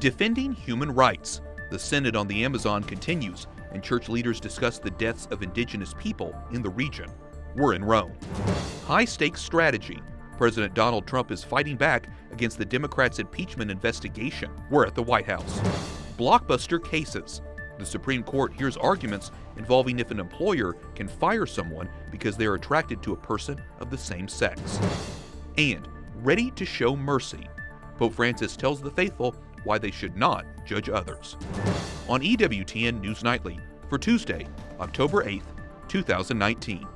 Defending human rights. The Synod on the Amazon continues, and church leaders discuss the deaths of indigenous people in the region. We're in Rome. High-stakes strategy. President Donald Trump is fighting back against the Democrats' impeachment investigation. We're at the White House. Blockbuster cases. The Supreme Court hears arguments involving if an employer can fire someone because they are attracted to a person of the same sex. And ready to show mercy. Pope Francis tells the faithful why they should not judge others. On EWTN News Nightly for Tuesday, October 8th, 2019.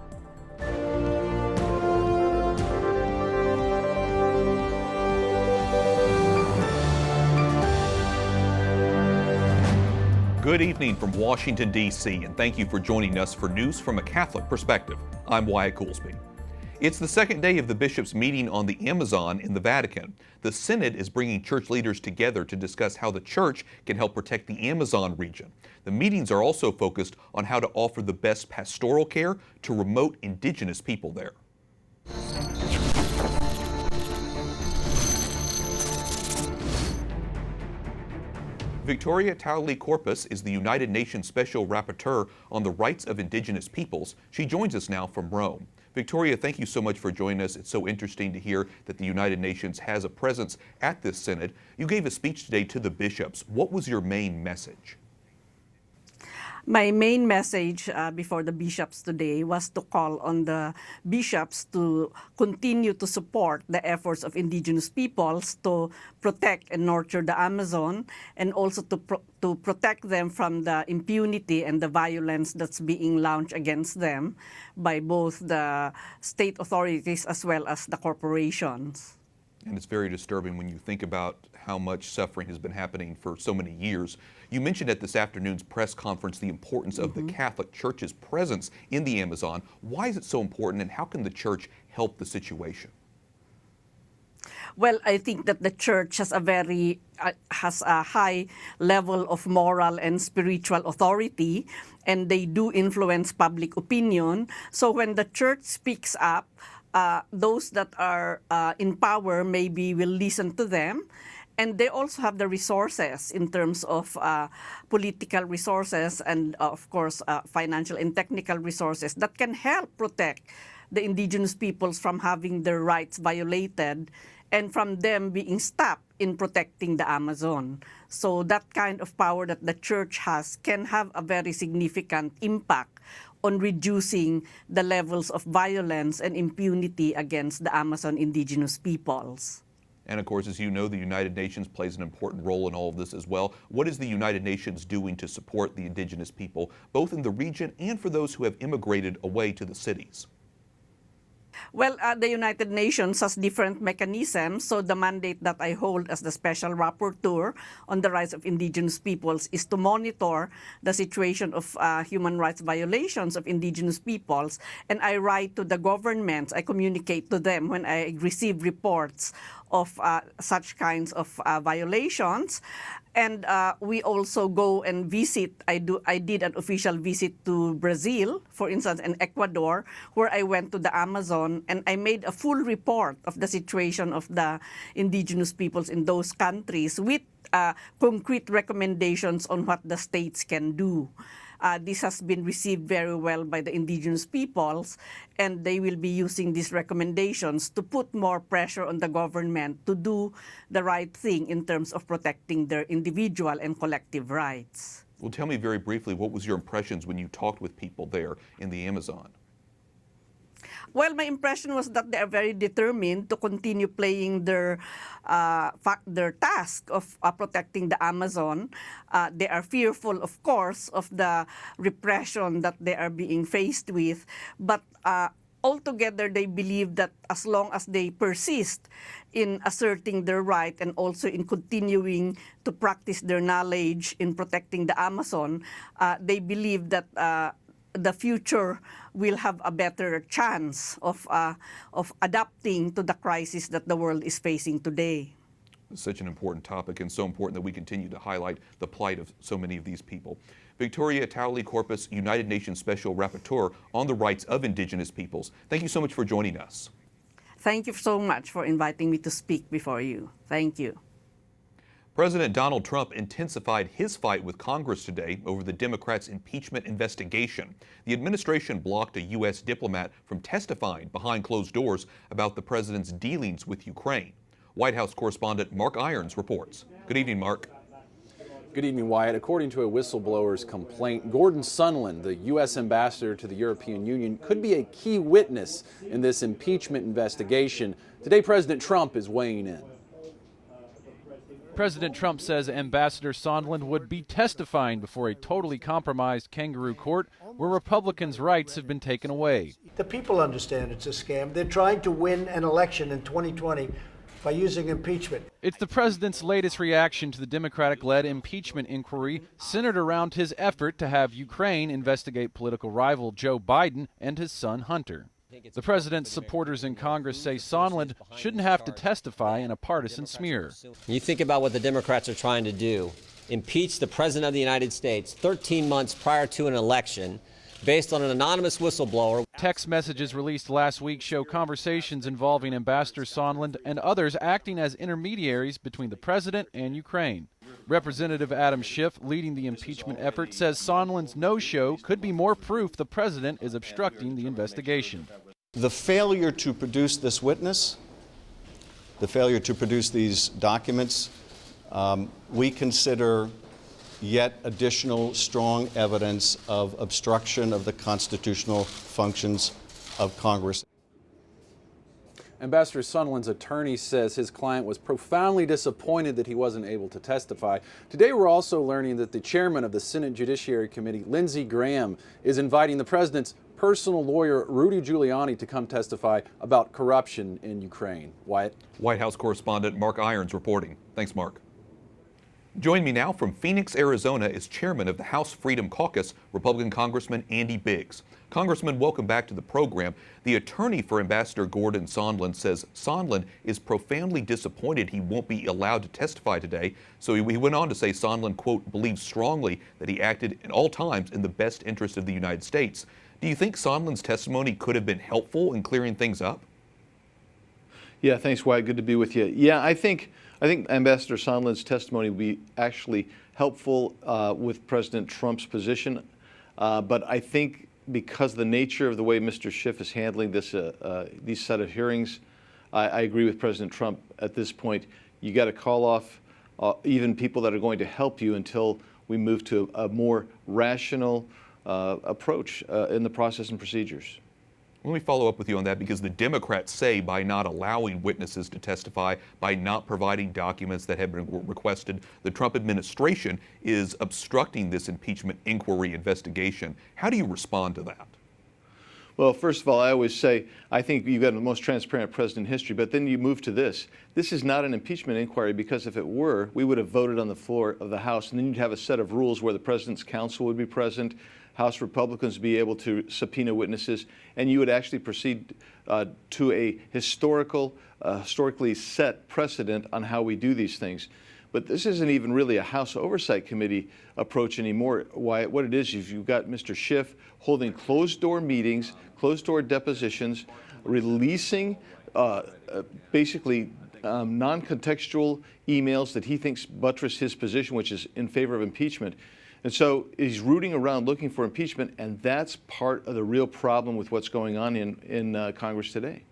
Good evening from Washington, D.C., and thank you for joining us for News from a Catholic Perspective. I'm Wyatt Coolsby. It's the second day of the bishops' meeting on the Amazon in the Vatican. The Synod is bringing church leaders together to discuss how the church can help protect the Amazon region. The meetings are also focused on how to offer the best pastoral care to remote indigenous people there. Victoria Talley Corpus is the United Nations Special Rapporteur on the rights of indigenous peoples. She joins us now from Rome. Victoria, thank you so much for joining us. It's so interesting to hear that the United Nations has a presence at this synod. You gave a speech today to the bishops. What was your main message? My main message before the bishops today was to call on the bishops to continue to support the efforts of indigenous peoples to protect and nurture the Amazon, and also to protect them from the impunity and the violence that's being launched against them by both the state authorities as well as the corporations. And it's very disturbing when you think about how much suffering has been happening for so many years. You mentioned at this afternoon's press conference the importance of the Catholic Church's presence in the Amazon. Why is it so important, and how can the Church help the situation? Well, I think that the Church has a high level of moral and spiritual authority, and they do influence public opinion. So when the Church speaks up, those that are in power maybe will listen to them. And they also have the resources in terms of political resources and, of course, financial and technical resources that can help protect the indigenous peoples from having their rights violated and from them being stopped in protecting the Amazon. So that kind of power that the Church has can have a very significant impact on reducing the levels of violence and impunity against the Amazon indigenous peoples. And of course, as you know, the United Nations plays an important role in all of this as well. What is the United Nations doing to support the indigenous people, both in the region and for those who have immigrated away to the cities? Well, the United Nations has different mechanisms. So the mandate that I hold as the Special Rapporteur on the rights of indigenous peoples is to monitor the situation of human rights violations of indigenous peoples. And I write to the governments, I communicate to them when I receive reports of such kinds of violations. And we also go and visit. I did an official visit to Brazil, for instance, and Ecuador, where I went to the Amazon and I made a full report of the situation of the indigenous peoples in those countries with concrete recommendations on what the states can do. This has been received very well by the indigenous peoples, and they will be using these recommendations to put more pressure on the government to do the right thing in terms of protecting their individual and collective rights. Well, tell me very briefly, what was your impressions when you talked with people there in the Amazon? Well, my impression was that they are very determined to continue playing their task of protecting the Amazon. They are fearful, of course, of the repression that they are being faced with. But altogether, they believe that as long as they persist in asserting their right and also in continuing to practice their knowledge in protecting the Amazon, they believe that the future will have a better chance of adapting to the crisis that the world is facing today. It's such an important topic, and so important that we continue to highlight the plight of so many of these people. Victoria Talley Corpus, United Nations Special Rapporteur on the rights of indigenous peoples. Thank you so much for joining us. Thank you so much for inviting me to speak before you. Thank you. President Donald Trump intensified his fight with Congress today over the Democrats' impeachment investigation. The administration blocked a U.S. diplomat from testifying behind closed doors about the president's dealings with Ukraine. White House correspondent Mark Irons reports. Good evening, Mark. Good evening, Wyatt. According to a whistleblower's complaint, Gordon Sondland, the U.S. ambassador to the European Union, could be a key witness in this impeachment investigation. Today, President Trump is weighing in. President Trump says Ambassador Sondland would be testifying before a totally compromised kangaroo court where Republicans' rights have been taken away. The people understand it's a scam. They're trying to win an election in 2020 by using impeachment. It's the president's latest reaction to the Democratic-led impeachment inquiry centered around his effort to have Ukraine investigate political rival Joe Biden and his son Hunter. The president's supporters in Congress say Sondland shouldn't have to testify in a partisan smear. You think about what the Democrats are trying to do, impeach the President of the United States 13 months prior to an election based on an anonymous whistleblower. Text messages released last week show conversations involving Ambassador Sondland and others acting as intermediaries between the president and Ukraine. Representative Adam Schiff, leading the impeachment effort, says Sondland's no-show could be more proof the president is obstructing the investigation. The failure to produce this witness, the failure to produce these documents, we consider yet additional strong evidence of obstruction of the constitutional functions of Congress. Ambassador Sondland's attorney says his client was profoundly disappointed that he wasn't able to testify. Today we're also learning that the chairman of the Senate Judiciary Committee, Lindsey Graham, is inviting the president's personal lawyer, Rudy Giuliani, to come testify about corruption in Ukraine. Wyatt? White House correspondent Mark Irons reporting. Thanks, Mark. Joining me now from Phoenix, Arizona is chairman of the House Freedom Caucus, Republican Congressman Andy Biggs. Congressman, welcome back to the program. The attorney for Ambassador Gordon Sondland says Sondland is profoundly disappointed he won't be allowed to testify today. So he went on to say Sondland, quote, believes strongly that he acted at all times in the best interest of the United States. Do you think Sondland's testimony could have been helpful in clearing things up? Yeah, thanks, Wyatt. Good to be with you. Yeah, I think Ambassador Sondland's testimony will be actually helpful with President Trump's position. But I think because of the nature of the way Mr. Schiff is handling this, these set of hearings, I agree with President Trump at this point. You got to call off even people that are going to help you until we move to a more rational approach in the process and procedures. Let me follow up with you on that, because the Democrats say by not allowing witnesses to testify, by not providing documents that have been requested, the Trump administration is obstructing this impeachment inquiry investigation. How do you respond to that? Well, first of all, I always say, I think you've got the most transparent president in history, but then you move to this. This is not an impeachment inquiry, because if it were, we would have voted on the floor of the House, and then you'd have a set of rules where the president's counsel would be present, House Republicans would be able to subpoena witnesses, and you would actually proceed to a historically set precedent on how we do these things. But this isn't even really a House Oversight Committee approach anymore. Why? What it is you've got Mr. Schiff holding closed-door meetings, closed-door depositions, releasing basically non-contextual emails that he thinks buttress his position, which is in favor of impeachment. And so he's rooting around looking for impeachment, and that's part of the real problem with what's going on in Congress today.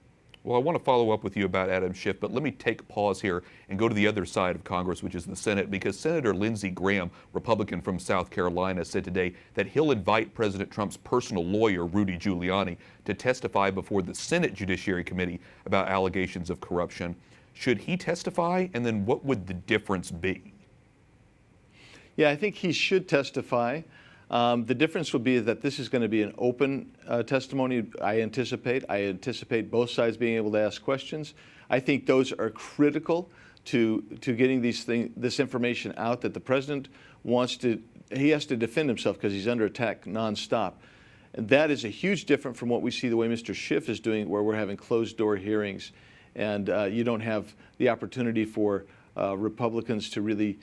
Well, I want to follow up with you about Adam Schiff, but let me take a pause here and go to the other side of Congress, which is the Senate, because Senator Lindsey Graham, Republican from South Carolina, said today that he'll invite President Trump's personal lawyer, Rudy Giuliani, to testify before the Senate Judiciary Committee about allegations of corruption. Should he testify, and then what would the difference be? Yeah, I think he should testify. The difference would be that this is going to be an open testimony, I anticipate both sides being able to ask questions. I think those are critical to getting this information out, that the president he has to defend himself because he's under attack nonstop. And that is a huge difference from what we see the way Mr. Schiff is doing, where we're having closed-door hearings, and you don't have the opportunity for Republicans to really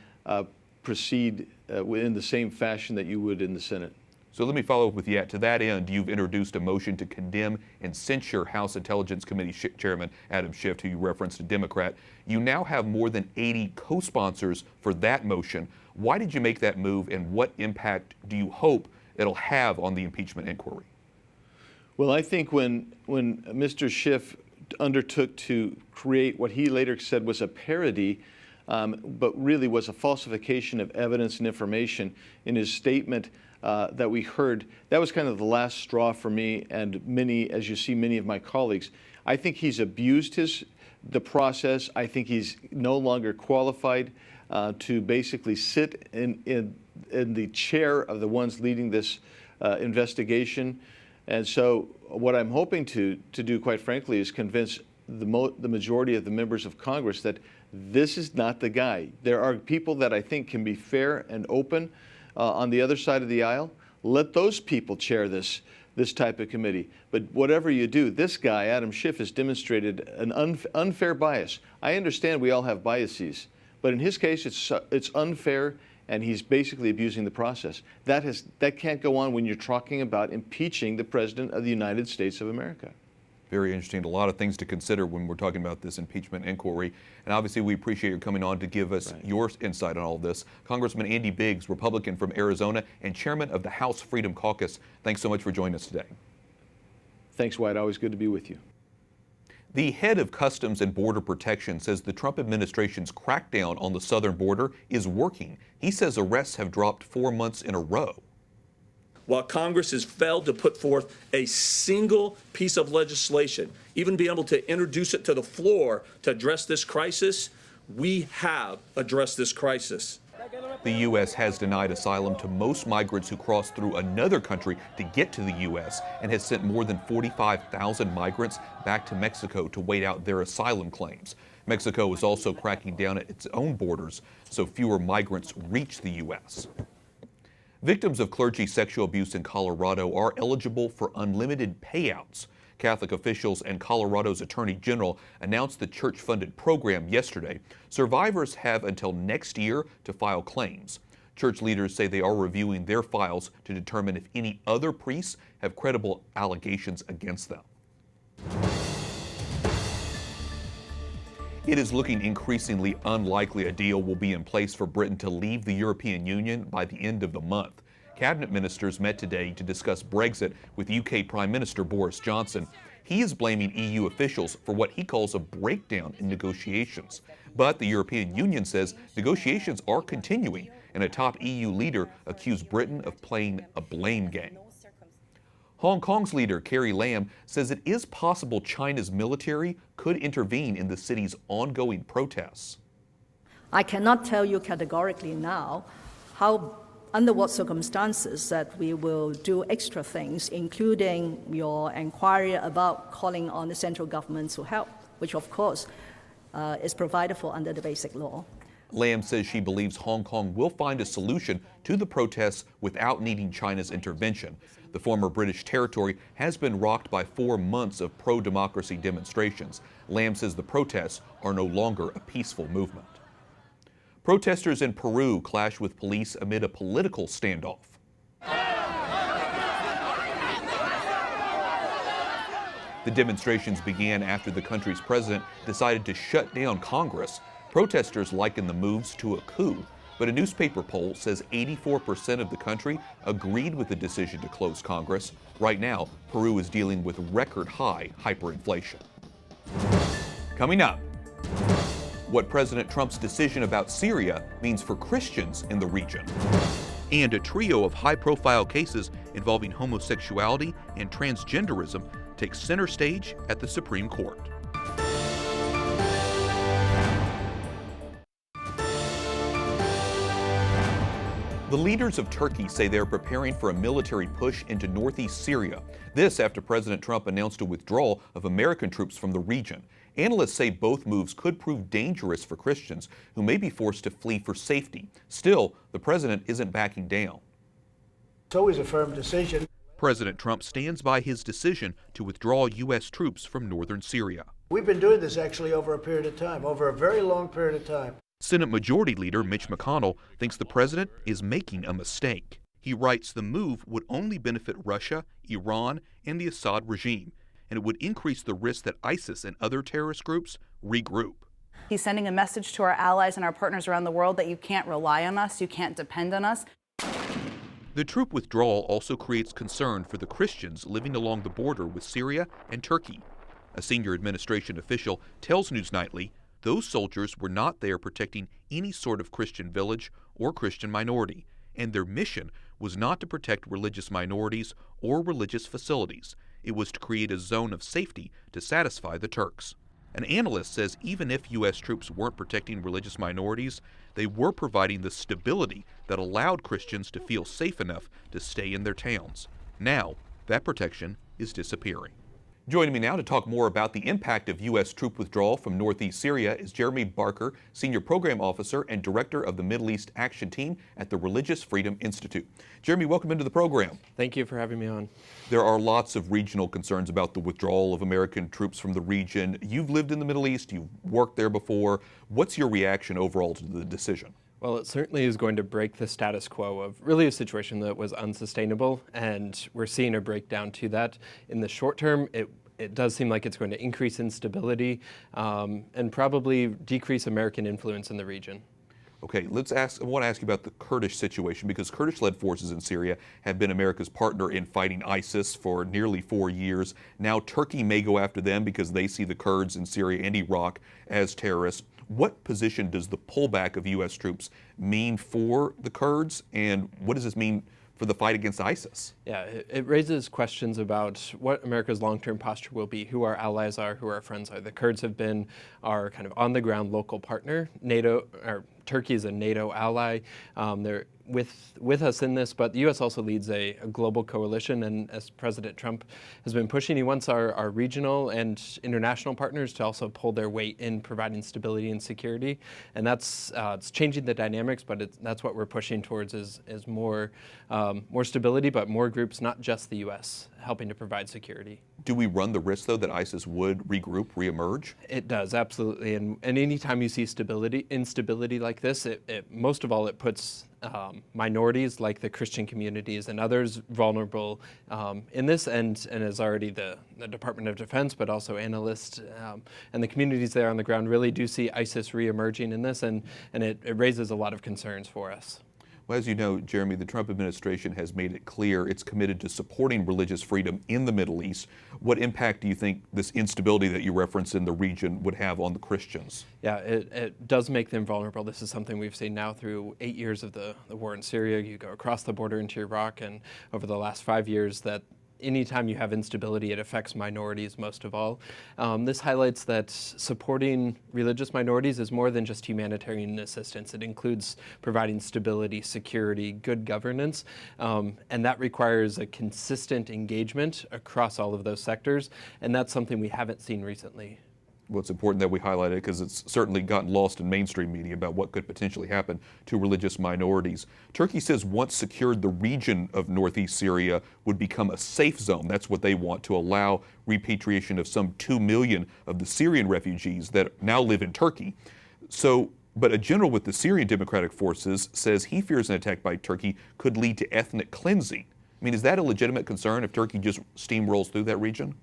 proceed in the same fashion that you would in the Senate. So let me follow up with you. To that end, you've introduced a motion to condemn and censure House Intelligence Committee Chairman Adam Schiff, who you referenced, a Democrat. You now have more than 80 co-sponsors for that motion. Why did you make that move, and what impact do you hope it'll have on the impeachment inquiry? Well, I think when Mr. Schiff undertook to create what he later said was a parody, but really was a falsification of evidence and information in his statement that we heard, that was kind of the last straw for me and many, as you see, many of my colleagues. I think he's abused the process. I think he's no longer qualified to basically sit in the chair of the ones leading this investigation. And so what I'm hoping to do, quite frankly, is convince the majority of the members of Congress that this is not the guy. There are people that I think can be fair and open on the other side of the aisle. Let those people chair this type of committee. But whatever you do, this guy, Adam Schiff, has demonstrated an unfair bias. I understand we all have biases, but in his case, it's unfair, and he's basically abusing the process. That can't go on when you're talking about impeaching the President of the United States of America. Very interesting. A lot of things to consider when we're talking about this impeachment inquiry. And obviously, we appreciate your coming on to give us your insight on all of this. Congressman Andy Biggs, Republican from Arizona and chairman of the House Freedom Caucus, thanks so much for joining us today. Thanks, White. Always good to be with you. The head of Customs and Border Protection says the Trump administration's crackdown on the southern border is working. He says arrests have dropped 4 months in a row. While Congress has failed to put forth a single piece of legislation, even be able to introduce it to the floor to address this crisis, we have addressed this crisis. The U.S. has denied asylum to most migrants who cross through another country to get to the U.S. and has sent more than 45,000 migrants back to Mexico to wait out their asylum claims. Mexico is also cracking down at its own borders so fewer migrants reach the U.S. Victims of clergy sexual abuse in Colorado are eligible for unlimited payouts. Catholic officials and Colorado's Attorney General announced the church-funded program yesterday. Survivors have until next year to file claims. Church leaders say they are reviewing their files to determine if any other priests have credible allegations against them. It is looking increasingly unlikely a deal will be in place for Britain to leave the European Union by the end of the month. Cabinet ministers met today to discuss Brexit with UK Prime Minister Boris Johnson. He is blaming EU officials for what he calls a breakdown in negotiations. But the European Union says negotiations are continuing, and a top EU leader accused Britain of playing a blame game. Hong Kong's leader, Carrie Lam, says it is possible China's military could intervene in the city's ongoing protests. I cannot tell you categorically now under what circumstances that we will do extra things, including your inquiry about calling on the central government to help, which of course is provided for under the Basic Law. Lam says she believes Hong Kong will find a solution to the protests without needing China's intervention. The former British territory has been rocked by 4 months of pro-democracy demonstrations. Lam says the protests are no longer a peaceful movement. Protesters in Peru clashed with police amid a political standoff. The demonstrations began after the country's president decided to shut down Congress. Protesters liken the moves to a coup, but a newspaper poll says 84% of the country agreed with the decision to close Congress. Right now, Peru is dealing with record-high hyperinflation. Coming up, what President Trump's decision about Syria means for Christians in the region. And a trio of high-profile cases involving homosexuality and transgenderism takes center stage at the Supreme Court. The leaders of Turkey say they're preparing for a military push into northeast Syria. This after President Trump announced a withdrawal of American troops from the region. Analysts say both moves could prove dangerous for Christians who may be forced to flee for safety. Still, the president isn't backing down. It's always a firm decision. President Trump stands by his decision to withdraw U.S. troops from northern Syria. We've been doing this actually over a period of time, over a very long period of time. Senate Majority Leader Mitch McConnell thinks the president is making a mistake. He writes the move would only benefit Russia, Iran, and the Assad regime, and it would increase the risk that ISIS and other terrorist groups regroup. He's sending a message to our allies and our partners around the world that you can't rely on us, you can't depend on us. The troop withdrawal also creates concern for the Christians living along the border with Syria and Turkey. A senior administration official tells News Nightly those soldiers were not there protecting any sort of Christian village or Christian minority, and their mission was not to protect religious minorities or religious facilities. It was to create a zone of safety to satisfy the Turks. An analyst says even if U.S. troops weren't protecting religious minorities, they were providing the stability that allowed Christians to feel safe enough to stay in their towns. Now, that protection is disappearing. Joining me now to talk more about the impact of U.S. troop withdrawal from northeast Syria is Jeremy Barker, Senior Program Officer and Director of the Middle East Action Team at the Religious Freedom Institute. Jeremy, welcome into the program. Thank you for having me on. There are lots of regional concerns about the withdrawal of American troops from the region. You've lived in the Middle East, you've worked there before. What's your reaction overall to the decision? Well, it certainly is going to break the status quo of really a situation that was unsustainable, and we're seeing a breakdown to that. In the short term, it does seem like it's going to increase instability and probably decrease American influence in the region. Okay, I want to ask you about the Kurdish situation, because Kurdish-led forces in Syria have been America's partner in fighting ISIS for nearly 4 years. Now Turkey may go after them because they see the Kurds in Syria and Iraq as terrorists. What position does the pullback of U.S. troops mean for the Kurds, and what does this mean for the fight against ISIS? Yeah, it raises questions about what America's long-term posture will be, who our allies are, who our friends are. The Kurds have been our kind of on-the-ground local partner. Turkey is a NATO ally. They're with us in this, but the U.S. also leads a global coalition, and as President Trump has been pushing, he wants our regional and international partners to also pull their weight in providing stability and security, and that's it's changing the dynamics, but that's what we're pushing towards is more stability, but more groups, not just the U.S., helping to provide security. Do we run the risk, though, that ISIS would regroup, reemerge? It does, absolutely, and anytime you see instability like this, most of all it puts minorities like the Christian communities and others vulnerable in this, and as already the Department of Defense, but also analysts and the communities there on the ground really do see ISIS reemerging in this, and it raises a lot of concerns for us. Well, as you know, Jeremy, the Trump administration has made it clear it's committed to supporting religious freedom in the Middle East. What impact do you think this instability that you referenced in the region would have on the Christians? Yeah, it does make them vulnerable. This is something we've seen now through 8 years of the war in Syria. You go across the border into Iraq, and over the last 5 years that anytime you have instability, it affects minorities most of all. This highlights that supporting religious minorities is more than just humanitarian assistance. It includes providing stability, security, good governance, and that requires a consistent engagement across all of those sectors, and that's something we haven't seen recently. Well, it's important that we highlight it because it's certainly gotten lost in mainstream media about what could potentially happen to religious minorities. Turkey says once secured, the region of northeast Syria would become a safe zone. That's what they want, to allow repatriation of some 2 million of the Syrian refugees that now live in Turkey. But a general with the Syrian Democratic Forces says he fears an attack by Turkey could lead to ethnic cleansing. I mean, is that a legitimate concern if Turkey just steamrolls through that region?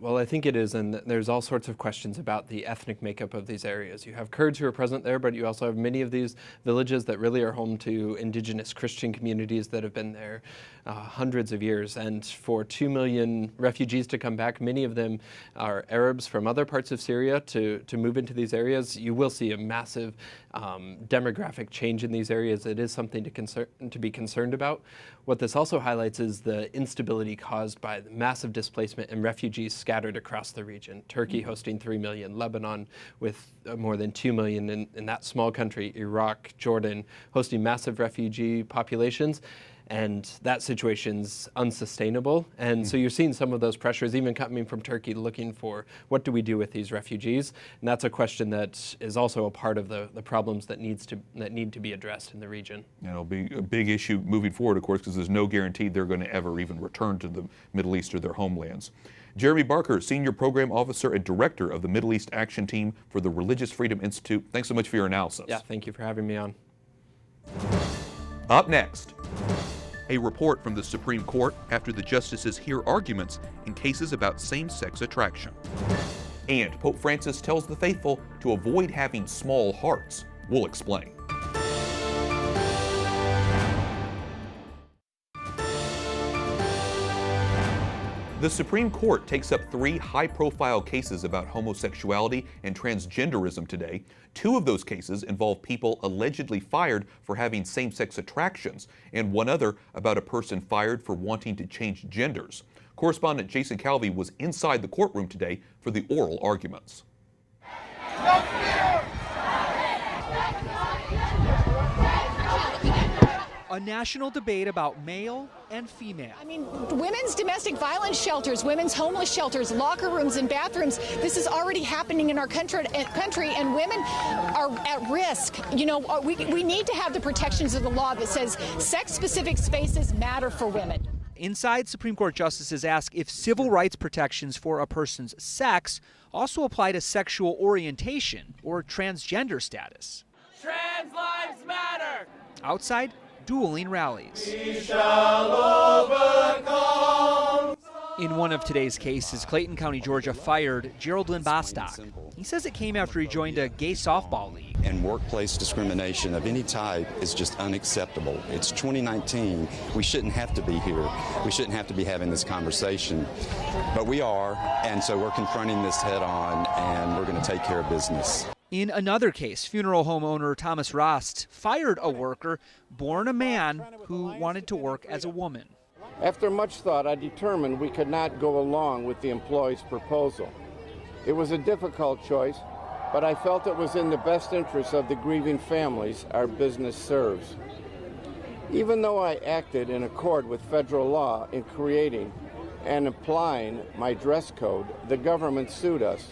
Well, I think it is, and there's all sorts of questions about the ethnic makeup of these areas. You have Kurds who are present there, but you also have many of these villages that really are home to indigenous Christian communities that have been there hundreds of years. And for 2 million refugees to come back, many of them are Arabs from other parts of Syria to move into these areas. You will see a massive demographic change in these areas. It is something to be concerned about. What this also highlights is the instability caused by the massive displacement and refugees scattered across the region. Turkey hosting 3 million, Lebanon with more than 2 million in that small country, Iraq, Jordan hosting massive refugee populations. And that situation's unsustainable. And so you're seeing some of those pressures even coming from Turkey, looking for what do we do with these refugees? And that's a question that is also a part of the problems that need to be addressed in the region. And it'll be a big issue moving forward, of course, because there's no guarantee they're going to ever even return to the Middle East or their homelands. Jeremy Barker, Senior Program Officer and Director of the Middle East Action Team for the Religious Freedom Institute. Thanks so much for your analysis. Yeah, thank you for having me on. Up next, A report from the Supreme Court after the justices hear arguments in cases about same-sex attraction. And Pope Francis tells the faithful to avoid having small hearts. We'll explain. The Supreme Court takes up 3 high-profile cases about homosexuality and transgenderism today. 2 of those cases involve people allegedly fired for having same-sex attractions, and one other about a person fired for wanting to change genders. Correspondent Jason Calvi was inside the courtroom today for the oral arguments. A national debate about male and female. I mean, women's domestic violence shelters, women's homeless shelters, locker rooms and bathrooms. This is already happening in our country and women are at risk. You know, we need to have the protections of the law that says sex-specific spaces matter for women. Inside, Supreme Court justices ask if civil rights protections for a person's sex also apply to sexual orientation or transgender status. Trans lives matter! Outside, dueling rallies. We shall overcome. In one of today's cases, Clayton County, Georgia fired Geraldine Bostock. He says it came after he joined a gay softball league. And workplace discrimination of any type is just unacceptable. It's 2019. We shouldn't have to be here. We shouldn't have to be having this conversation. But we are, and so we're confronting this head on, and we're going to take care of business. In another case, funeral home owner Thomas Rost fired a worker born a man who wanted to work as a woman. After much thought, I determined we could not go along with the employee's proposal. It was a difficult choice, but I felt it was in the best interest of the grieving families our business serves. Even though I acted in accord with federal law in creating and applying my dress code, the government sued us.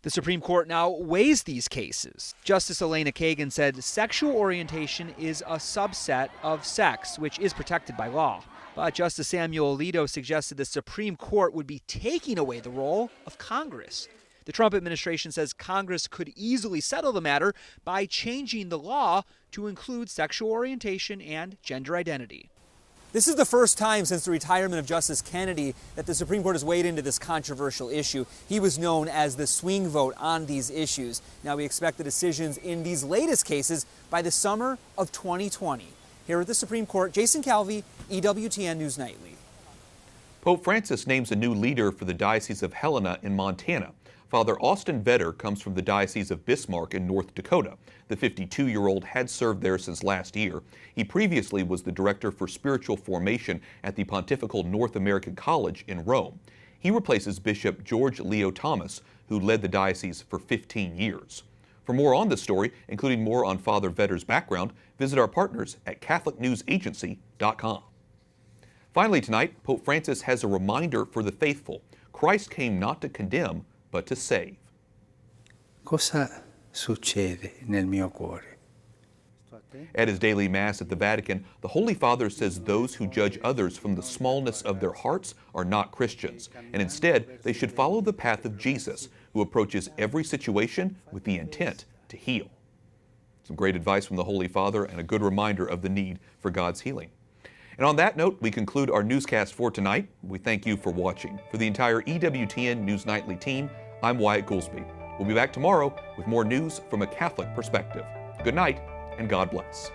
The Supreme Court now weighs these cases. Justice Elena Kagan said sexual orientation is a subset of sex, which is protected by law. But Justice Samuel Alito suggested the Supreme Court would be taking away the role of Congress. The Trump administration says Congress could easily settle the matter by changing the law to include sexual orientation and gender identity. This is the first time since the retirement of Justice Kennedy that the Supreme Court has weighed into this controversial issue. He was known as the swing vote on these issues. Now we expect the decisions in these latest cases by the summer of 2020. Here at the Supreme Court, Jason Calvi, EWTN News Nightly. Pope Francis names a new leader for the Diocese of Helena in Montana. Father Austin Vetter comes from the Diocese of Bismarck in North Dakota. The 52-year-old had served there since last year. He previously was the director for spiritual formation at the Pontifical North American College in Rome. He replaces Bishop George Leo Thomas, who led the diocese for 15 years. For more on this story, including more on Father Vetter's background, visit our partners at CatholicNewsAgency.com. Finally tonight, Pope Francis has a reminder for the faithful. Christ came not to condemn, but to save. Cosa succede nel mio cuore? At his daily Mass at the Vatican, the Holy Father says those who judge others from the smallness of their hearts are not Christians, and instead they should follow the path of Jesus, who approaches every situation with the intent to heal. Some great advice from the Holy Father and a good reminder of the need for God's healing. And on that note, we conclude our newscast for tonight. We thank you for watching. For the entire EWTN News Nightly team, I'm Wyatt Goolsby. We'll be back tomorrow with more news from a Catholic perspective. Good night, and God bless.